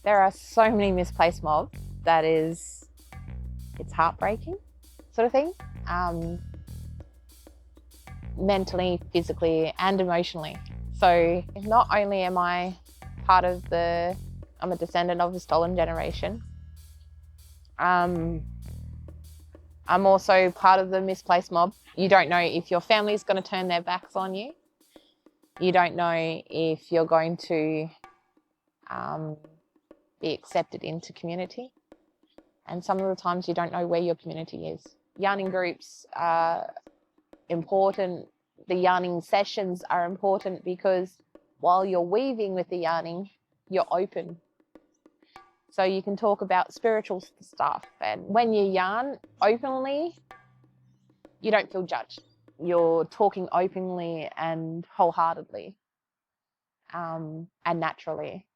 There are so many misplaced mobs that it's heartbreaking sort of thing. Mentally, physically and emotionally. So not only am I I'm a descendant of the stolen generation, I'm also part of the misplaced mob. You don't know if your family's going to turn their backs on you. You don't know if you're going to be accepted into community. And some of the times you don't know where your community is. Yarning groups are important. The yarning sessions are important because while you're weaving with the yarning, you're open. So you can talk about spiritual stuff. And when you yarn openly, you don't feel judged. You're talking openly and wholeheartedly and naturally,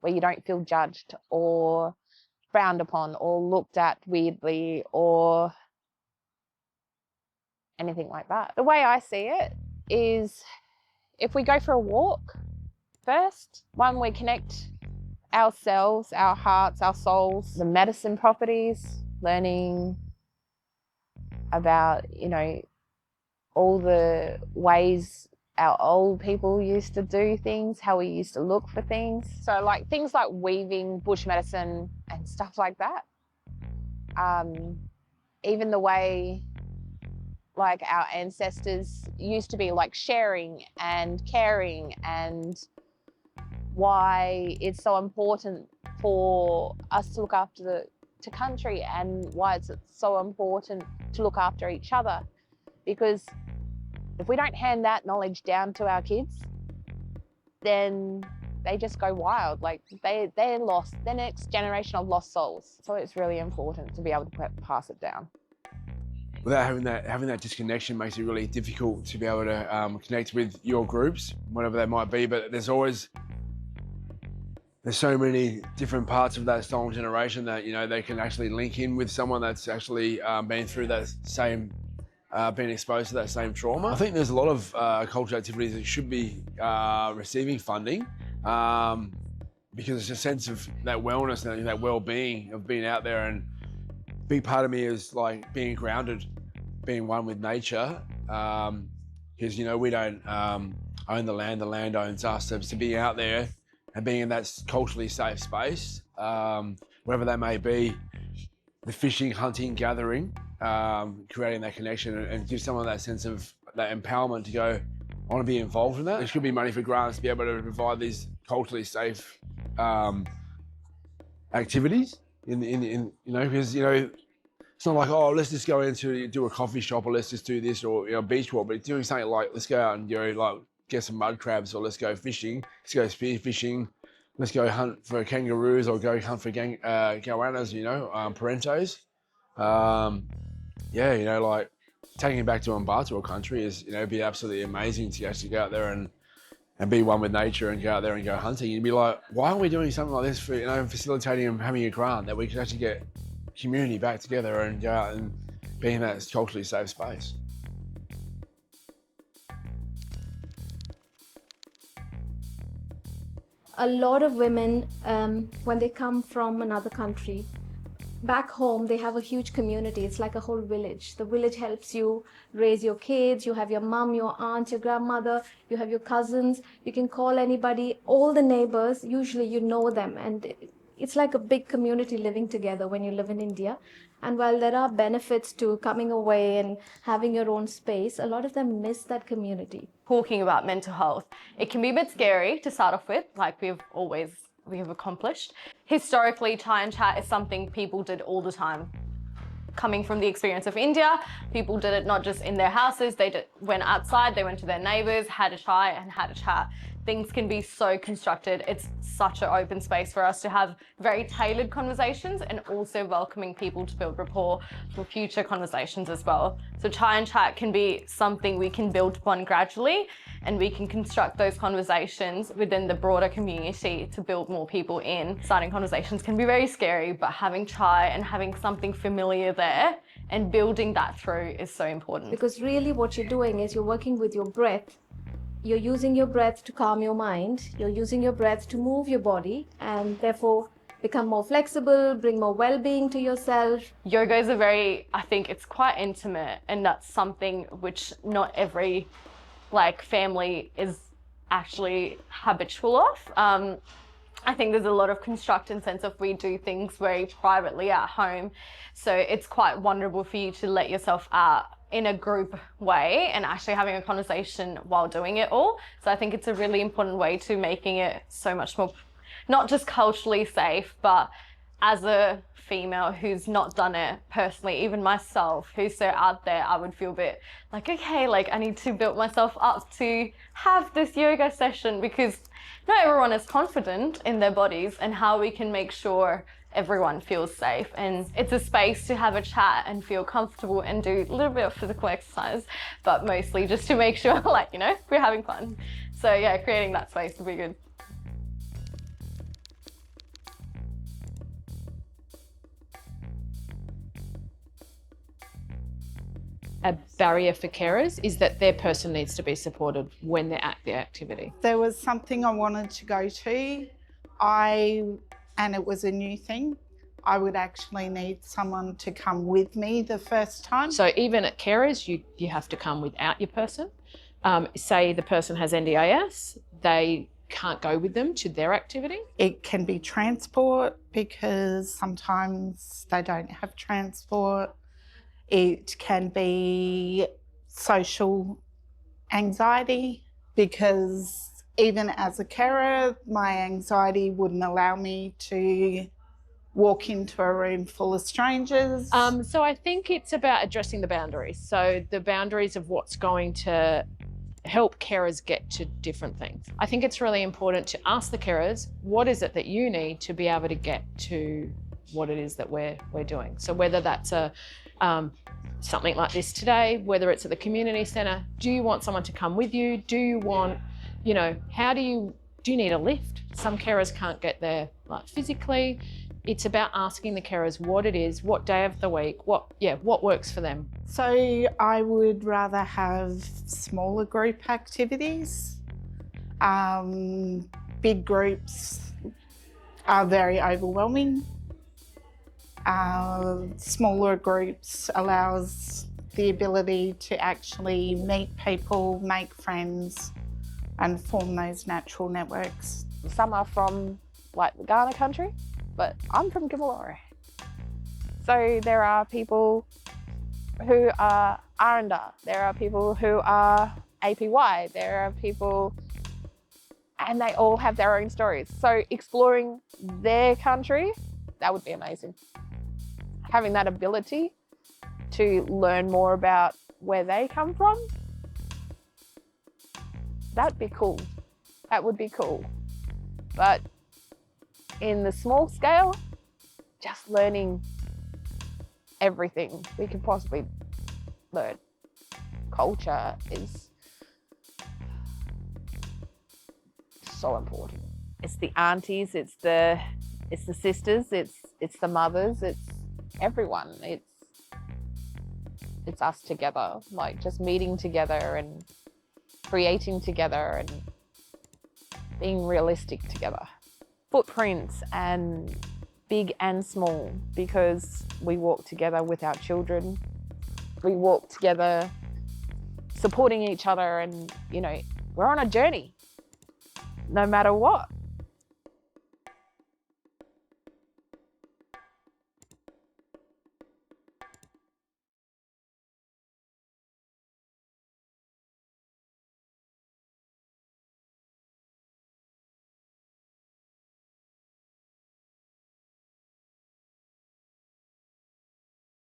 where you don't feel judged or frowned upon or looked at weirdly or anything like that. The way I see it is if we go for a walk first, one, we connect ourselves, our hearts, our souls, the medicine properties, learning about, all the ways our old people used to do things, how we used to look for things. So like things like weaving, bush medicine and stuff like that. Even the way like our ancestors used to be, like sharing and caring, and why it's so important for us to look after the country, and why it's so important to look after each other. Because if we don't hand that knowledge down to our kids, then they just go wild. Like they're lost. They're next generation of lost souls. So it's really important to be able to pass it down. Without having that disconnection makes it really difficult to be able to connect with your groups, whatever they might be. But there's so many different parts of that stolen generation that they can actually link in with someone that's actually been through that same, been exposed to that same trauma. I think there's a lot of cultural activities that should be receiving funding because it's a sense of that wellness and that well-being of being out there. And a big part of me is like being grounded, being one with nature, because we don't own the land owns us. So to be out there and being in that culturally safe space, wherever that may be, the fishing, hunting, gathering, creating that connection and give someone that sense of that empowerment to go, I want to be involved in that. There should be money for grants to be able to provide these culturally safe activities because it's not like, oh, let's just go into do a coffee shop or let's just do this or beach walk, but doing something like let's go out and like get some mud crabs, or let's go fishing, let's go spear fishing, let's go hunt for kangaroos or go hunt for goannas, parentos. Like taking it back to Mbatu country is, be absolutely amazing to actually go out there and be one with nature and go out there and go hunting. You'd be like, why aren't we doing something like this for, facilitating and having a grant that we could actually get community back together and go out and be in that culturally safe space. A lot of women, when they come from another country, back home, they have a huge community. It's like a whole village. The village helps you raise your kids. You have your mom, your aunt, your grandmother, you have your cousins. You can call anybody, all the neighbors, usually you know them. And it's like a big community living together when you live in India. And while there are benefits to coming away and having your own space, a lot of them miss that community. Talking about mental health, it can be a bit scary to start off with, like we have accomplished. Historically, chai and chat is something people did all the time. Coming from the experience of India, people did it not just in their houses, went outside, they went to their neighbors, had a chai and had a chat. Things can be so constructed. It's such an open space for us to have very tailored conversations and also welcoming people to build rapport for future conversations as well. So chai and chat can be something we can build upon gradually, and we can construct those conversations within the broader community to build more people in. Starting conversations can be very scary, but having chai and having something familiar there and building that through is so important. Because really what you're doing is you're working with your breath you're using your breath to calm your mind, you're using your breath to move your body, and therefore become more flexible, bring more well-being to yourself. Yoga is I think it's quite intimate, and that's something which not every family is actually habitual of. I think there's a lot of constructed sense of we do things very privately at home. So it's quite wonderful for you to let yourself out in a group way and actually having a conversation while doing it all. So I think it's a really important way to making it so much more, not just culturally safe, but as a female who's not done it personally, even myself, who's so out there, I would feel a bit like, okay, I need to build myself up to have this yoga session, because not everyone is confident in their bodies, and how we can make sure everyone feels safe. And it's a space to have a chat and feel comfortable and do a little bit of physical exercise, but mostly just to make sure we're having fun. So yeah, creating that space would be good. A barrier for carers is that their person needs to be supported when they're at the activity. There was something I wanted to go to, and it was a new thing. I would actually need someone to come with me the first time. So even at carers, you have to come without your person. Say the person has NDIS, they can't go with them to their activity. It can be transport, because sometimes they don't have transport. It can be social anxiety, because even as a carer, my anxiety wouldn't allow me to walk into a room full of strangers. So I think it's about addressing the boundaries. So the boundaries of what's going to help carers get to different things. I think it's really important to ask the carers, what is it that you need to be able to get to what it is that we're doing? So whether that's something like this today, whether it's at the community centre, do you want someone to come with you? Do you want, how do you need a lift? Some carers can't get there physically. It's about asking the carers what it is, what day of the week, what works for them. So I would rather have smaller group activities. Big groups are very overwhelming. Smaller groups allows the ability to actually meet people, make friends, and form those natural networks. Some are from the Ghana country, but I'm from Gimilore. So there are people who are Aranda, there are people who are APY, there are people, and they all have their own stories. So exploring their country, that would be amazing. Having that ability to learn more about where they come from, that'd be cool. That would be cool. But in the small scale, just learning everything we could possibly learn. Culture is so important. It's the aunties, it's the sisters, it's the mothers, it's everyone. It's us together, just meeting together and creating together and being realistic together. Footprints, and big and small, because we walk together with our children. We walk together supporting each other, and we're on a journey no matter what.